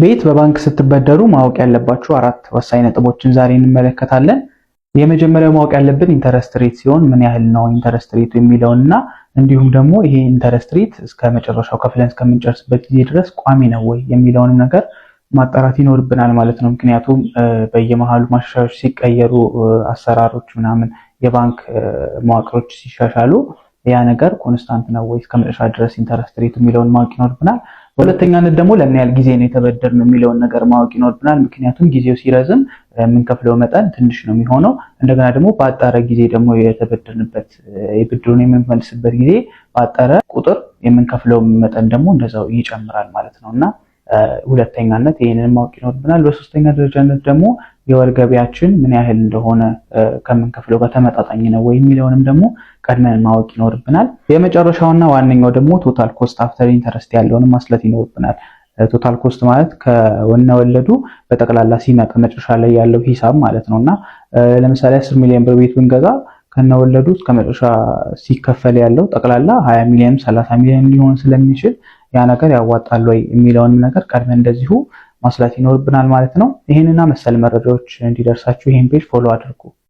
ቤት በባንክ ስትበደሩ ማወቅ ያለባችሁ አራት ወሳኝ ነጥቦችን ዛሬ እንመለከታለን። የመጀመሪያው ማወቅ ያለብን ኢንተረስት ሬት ሲሆን ምን ያህል ነው ኢንተረስት ሬቱ የሚለውንና እንዲሁም ደግሞ ይሄ ኢንተረስት ሬት እስከ መጨረሻው ከፍለን እስከምንጨርስበት ጊዜ ድረስ ቋሚ ነው ወይ የሚለውን ነገር ማጣራት ይኖርብናል ማለት ነው። ምክንያቱም በየመሃሉ ማሻሻያዎች ሲቀየሩ አሰራሮች ምናምን የባንክ መዋቅሮች ሲሻሻሉ ያ ነገር ኮንስታንት ነው ወይ እስከመጨረሻ ድረስ ኢንተረስት ሬቱ የሚለውን ማወቅ ይኖርብናል። በሁለተኛነት ደግሞ ለምን ያህል ጊዜ ነው የተበደርነው የሚለውን ነገር ማወቅ ይኖርብናል። ምክንያቱም ጊዜው ሲረዝም የምንከፍለው መጠን ትንሽ ነው የሚሆነው። እንደገና ደግሞ በአጠረ ጊዜ ደግሞ የተበደርንበት የብድሩን የምንመልስበት ጊዜ በአጠረ ቁጥር የምንከፍለው መጠን ደግሞ እንደዛው ይጨምራል ማለት ነውና ሁለተኛነት ይሄንን ማወቅ ይኖርብናል። በሶስተኛ ደረጃነት ደግሞ የወር ገቢያችን ምን ያህል እንደሆነ ከምንከፍለው ጋር ተመጣጣኝ ነው ወይ የሚለውንም ደግሞ ቀድመን ማወቅ ይኖርብናል። የመጨረሻውና ዋነኛው ደግሞ ቶታል ኮስት አፍተር ኢንተረስት ያለውን ማስላት ይኖርብናል። ቶታል ኮስት ማለት ከወነ ወለዱ በጠቅላላ ሲመጣ መጨረሻ ላይ ያለው ሂሳብ ማለት ነውና ለምሳሌ 10 ሚሊዮን ብር ቤት ብንገዛ ከነወለዱ እስከ መጨረሻ ሲከፈል ያለው ጠቅላላ 20 ሚሊዮን 30 ሚሊዮን ሊሆን ስለሚችል ያ ነገር ያዋጣል ወይ የሚለውን ነገር ቀድመን እንደዚሁ ማስላት ይኖርብናል ማለት ነው። ይሄንና መሰል መረጃዎች እንዲደርሳችሁ ይሄን ፔጅ ፎሎ አድርጉ።